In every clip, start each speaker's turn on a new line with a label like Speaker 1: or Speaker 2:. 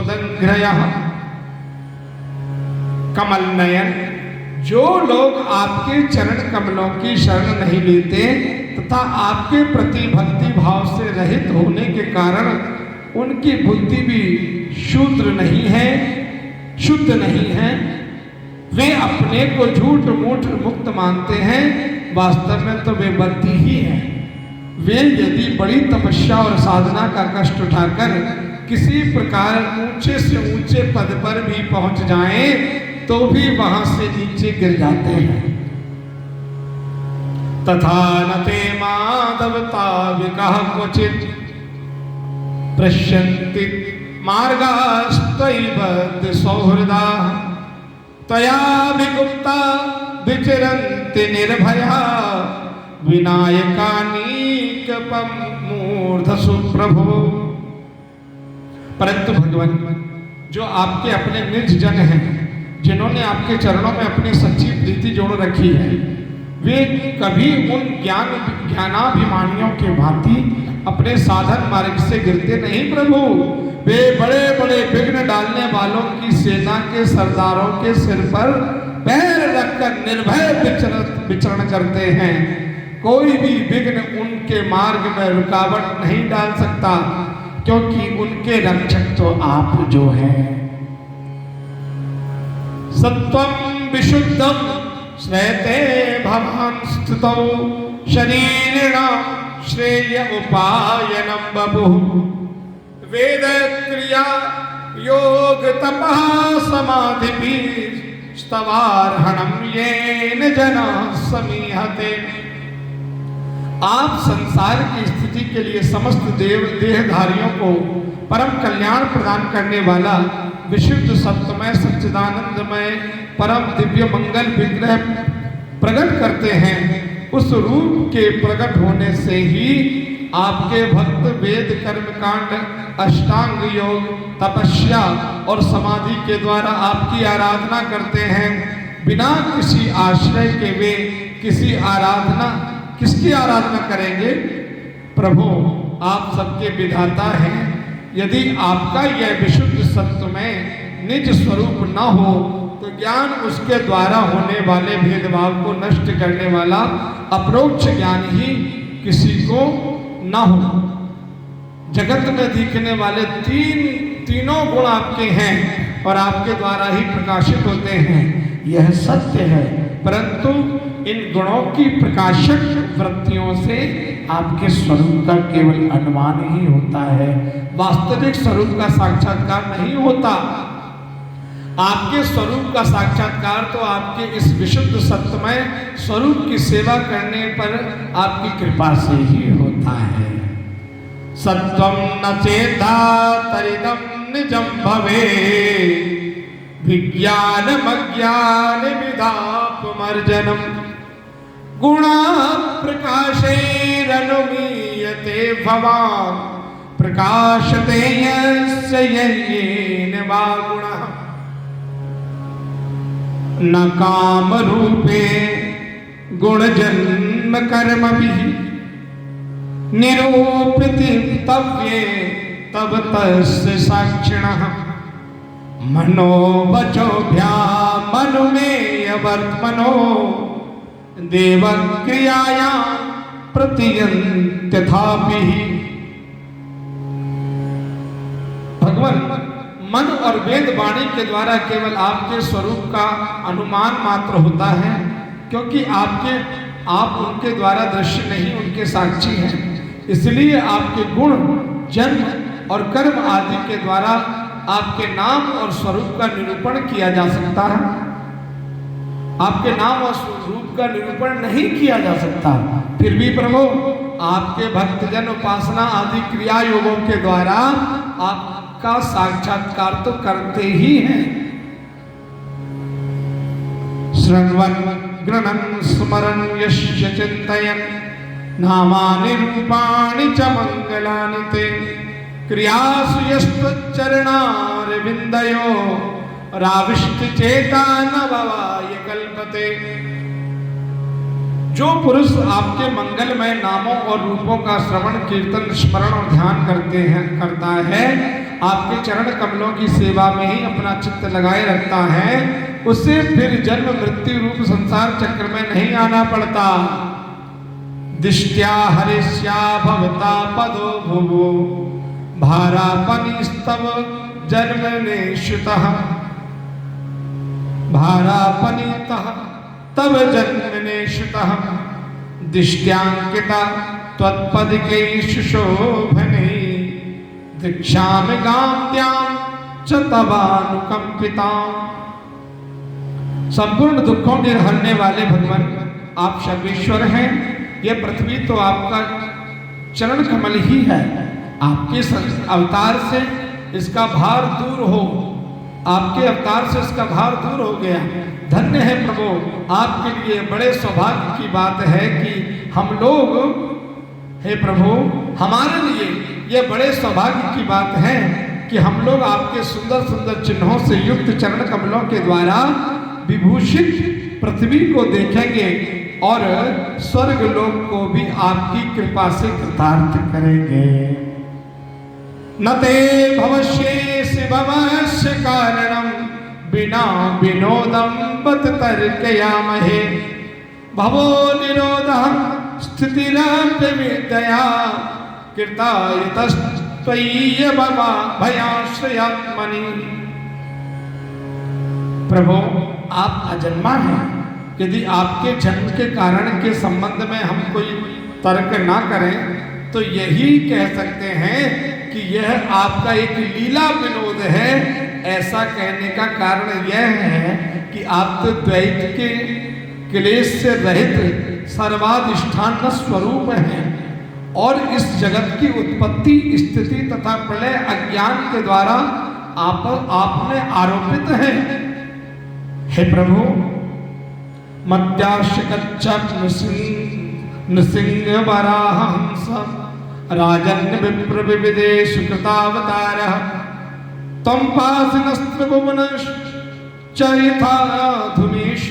Speaker 1: सुदंग्रयः कमल नयन। जो लोग आपके चरण कमलों की शरण नहीं लेते तथा आपके प्रति भक्ति भाव से रहित होने के कारण उनकी बुद्धि भी शूद्र नहीं है, शुद्ध नहीं है, वे अपने को झूठ मूठ मुक्त मानते हैं, वास्तव में तो वे बद्धी ही हैं। वे यदि बड़ी तपस्या और साधना का कष्ट उठाकर किसी प्रकार ऊंचे से ऊंचे पद पर भी पहुंच जाएं तो भी वहां से नीचे गिर जाते हैं। तथा न ते माधवता विकः क्वचित् पश्यन्ति मार्गास्त्वयि बद्ध सौहृदा त्वया विगुप्ता विचरन्ति निर्भया विनायकानीकपम मूर्धसु प्रभो। परंतु भगवान, जो आपके अपने निज जन हैं, जिन्होंने आपके चरणों में अपनी सच्ची प्रीति जोड़ रखी है, वे कभी उन ज्ञानाभिमानियों के भांति अपने साधन मार्ग से गिरते नहीं प्रभु। वे बड़े बड़े विघ्न डालने वालों की सेना के सरदारों के सिर पर पैर रखकर निर्भय विचरण करते हैं। कोई भी विघ्न उनके मार्ग में रुकावट नहीं डाल सकता, क्योंकि उनके रक्षक तो आप जो हैं। सत्वं विशुद्धं श्रेयते भवान् स्थितौ शरीरिणां श्रेय उपायनं बभुः वेद क्रिया योग तपः समाधिभिः स्तवार्हणं येन जनाः समीहते। आप संसार की स्थिति के लिए समस्त देहधारियों को परम कल्याण प्रदान करने वाला विशुद्ध सत्यमय सच्चिदानंदमय परम दिव्य मंगल विग्रह प्रकट करते हैं। उस रूप के प्रकट होने से ही आपके भक्त वेद कर्मकांड अष्टांग योग तपस्या और समाधि के द्वारा आपकी आराधना करते हैं। बिना किसी आश्रय के वे किसकी आराधना करेंगे? प्रभु, आप सबके विधाता हैं। यदि आपका यह विशुद्ध सत्य में निज स्वरूप न हो तो ज्ञान उसके द्वारा होने वाले भेदभाव को नष्ट करने वाला अपरोक्ष ज्ञान ही किसी को न हो। जगत में दिखने वाले तीनों गुण आपके हैं और आपके द्वारा ही प्रकाशित होते हैं, यह सत्य है। परंतु इन गुणों की प्रकाशक वृत्तियों से आपके स्वरूप का केवल अनुमान ही होता है, वास्तविक स्वरूप का साक्षात्कार नहीं होता। आपके स्वरूप का साक्षात्कार तो आपके इस विशुद्ध सत्यमय स्वरूप की सेवा करने पर आपकी कृपा से ही होता है। सत्वं न चेता तरिदं निजं भवे विज्ञानमज्ञान विदापमर्जनम् गुणा प्रकाशैरनुमीयते भवान् प्रकाशते यस्य येन वा गुणः न काम रूपे गुणजन्म कर्मभिः निरूपिति तव्ये तब तस्य साक्षिणः मनोवचोभ्याम् अनुमेय वर्त्मनो देवक्रियायां प्रतियन्त्यथापि। भगवान, मन और वेद वाणी के द्वारा केवल आपके स्वरूप का अनुमान मात्र होता है, क्योंकि आप उनके द्वारा दृश्य नहीं, उनके साक्षी हैं। इसलिए आपके गुण जन्म और कर्म आदि के द्वारा आपके नाम और स्वरूप का निरूपण किया जा सकता है। आपके नाम और स्वरूप का निरूपण नहीं किया जा सकता। फिर भी प्रभु, आपके भक्तजन उपासना आदि क्रिया योगों के द्वारा आपका साक्षात्कार तो करते ही हैं। शृण्वन् गृह्णन् स्मरन् यस्य चिन्तयन् नामानि रूपाणि च मङ्गलानि ते क्रियासु यस्त्वच्चरणारविन्दयो राविष्टचेता नववाय कल्पते। जो पुरुष आपके मंगलमय नामों और रूपों का श्रवण कीर्तन स्मरण और ध्यान करता है, आपके चरण कमलों की सेवा में ही अपना चित्त लगाए रखता है, उसे फिर जन्म मृत्यु रूप संसार चक्र में नहीं आना पड़ता। दिष्ट्या हरिष्या भवता पदो भुवो भारापनिस्तव जन्मनेश्युतः भारापनितः तव जन्मनेश्युतः दिष्ट्यांकिता त्वत्पदिकेषु शोभने दीक्षामि गाम्यां च तवानुकंपितां। संपूर्ण दुखों के हरने वाले भगवान आप सर्वेश्वर हैं। यह पृथ्वी तो आपका चरण कमल ही है। आपके अवतार से इसका भार दूर हो, आपके अवतार से इसका भार दूर हो गया। धन्य है प्रभु, आपके लिए बड़े सौभाग्य की बात है कि हम लोग, हे प्रभु, हमारे लिए यह बड़े सौभाग्य की बात है कि हम लोग आपके सुंदर सुंदर चिन्हों से युक्त चरण कमलों के द्वारा विभूषित पृथ्वी को देखेंगे और स्वर्ग लोक को भी आपकी कृपा से कृतार्थ करेंगे। न ते भवष्येषु भवस्य कारणं बिना विनोदं बत तर्कयामहे भवो निरोधः स्थितिरप्यविद्यया कृतायतस्त्वय्य भयाश्रयात्मनि। प्रभु आप अजन्मा हैं। यदि आपके जन्म के कारण के संबंध में हम कोई तर्क ना करें तो यही कह सकते हैं कि यह आपका एक लीला विनोद है। ऐसा कहने का कारण यह है कि आप तो द्वैत के क्लेश से रहित सर्वाधिष्ठान स्वरूप हैं और इस जगत की उत्पत्ति स्थिति तथा प्रलय अज्ञान के द्वारा आप में आरोपित हैं। हे प्रभु, मत्याश्चकच्चक नृसिंह वराह हंस राजन्य विप्र विविदेश कृतावतारः त्वं पासिनस्त्रभुवन चरिता धुमीश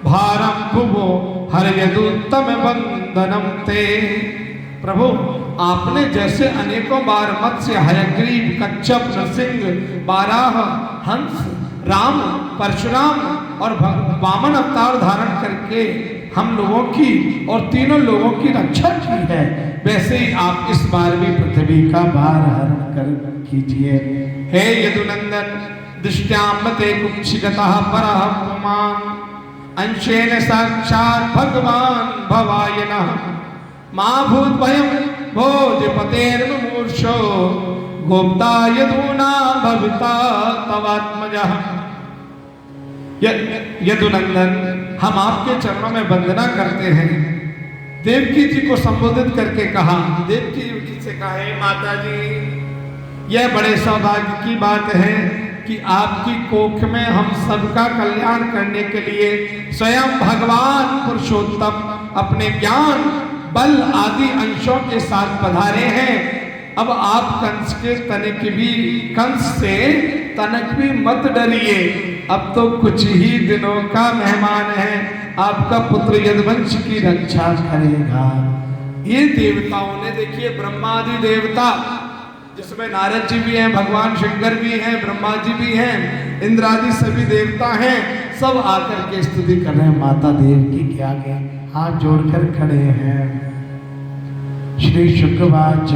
Speaker 1: भारं भुवो हरयदुत्तम वंदनम ते। प्रभु, आपने जैसे अनेकों बार मत्स्य, हयग्रीव, कच्छप, नृसिंह, बाराह, हंस, राम, परशुराम और वामन अवतार धारण करके हम लोगों की और तीनों लोगों की रक्षा की है, वैसे ही आप इस बार भी पृथ्वी का भार हरण कर कीजिए। हे यदुनंदन, दृष्टाम्बते कुक्षिगतः परः पुमान् अंशेन साक्षात् भगवान् भवायनः मा भूत भयं भोजपतेर्मुमूर्षो गोप्ता यदूना भविता तवात्मजः। यदुनंदन, हम आपके चरणों में वंदना करते हैं। देवकी जी को संबोधित करके कहा, देवकी जी से कहा, हे माता जी, यह बड़े सौभाग्य की बात है कि आपकी कोख में हम सबका कल्याण करने के लिए स्वयं भगवान पुरुषोत्तम अपने ज्ञान, बल आदि अंशों के साथ पधारे हैं। अब आप कंस से तनक भी मत डरिए। अब तो कुछ ही दिनों का मेहमान है, आपका पुत्र यदुवंश की रक्षा करेगा। ये देवताओं ने, देखिए, ब्रह्मादि देवता जिसमें नारद जी भी हैं, भगवान शंकर भी हैं, ब्रह्मा जी भी हैं, इंद्रादि सभी देवता हैं, सब आकर के स्तुति कर रहे हैं। माता देवकी के आगे हाथ जोड़कर खड़े हैं। श्री शुकवाच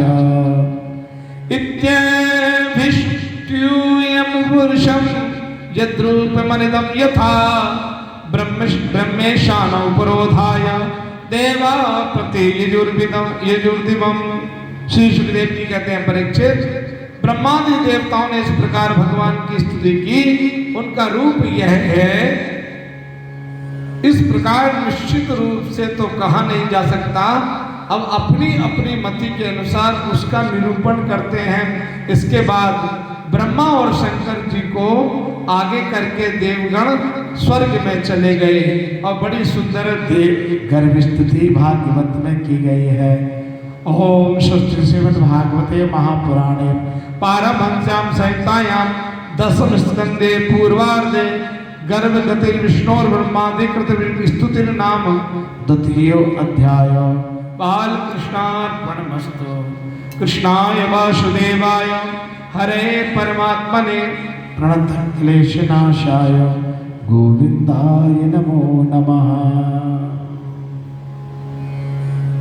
Speaker 1: इत्यभिष्ट्यूयं पुरुषं यद्रूपमनिदं यथा ब्रह्मेशानौ उपरोधाय देवा प्रति यजुर्दिवम्। श्री सुखदेव जी कहते हैं, परीक्षित, ब्रह्मादि देवताओं ने इस प्रकार भगवान की स्तुति की, उनका रूप यह है। इस प्रकार निश्चित रूप से तो कहा नहीं जा सकता। अब अपनी अपनी मति के अनुसार उसका निरूपण करते हैं। इसके बाद ब्रह्मा और शंकर जी को आगे करके देवगण स्वर्ग में चले गए और बड़ी सुंदर देव गर्भ स्तुति भागवत में की गई है। ओम श्री श्रीमद् भागवते महापुराणे पारमहंस्यां संहितायां दशम स्कंदे पूर्वार्धे गर्भगति विष्णोर ब्रह्मादि कृत स्तुतिर नाम द्वितीयो अध्याय। बाल कृष्णार्पणमस्तु। कृष्णाय वासुदेवाय हरे परमात्मने प्रणतक्लेशनाशाय गोविंदाय नमो नमः।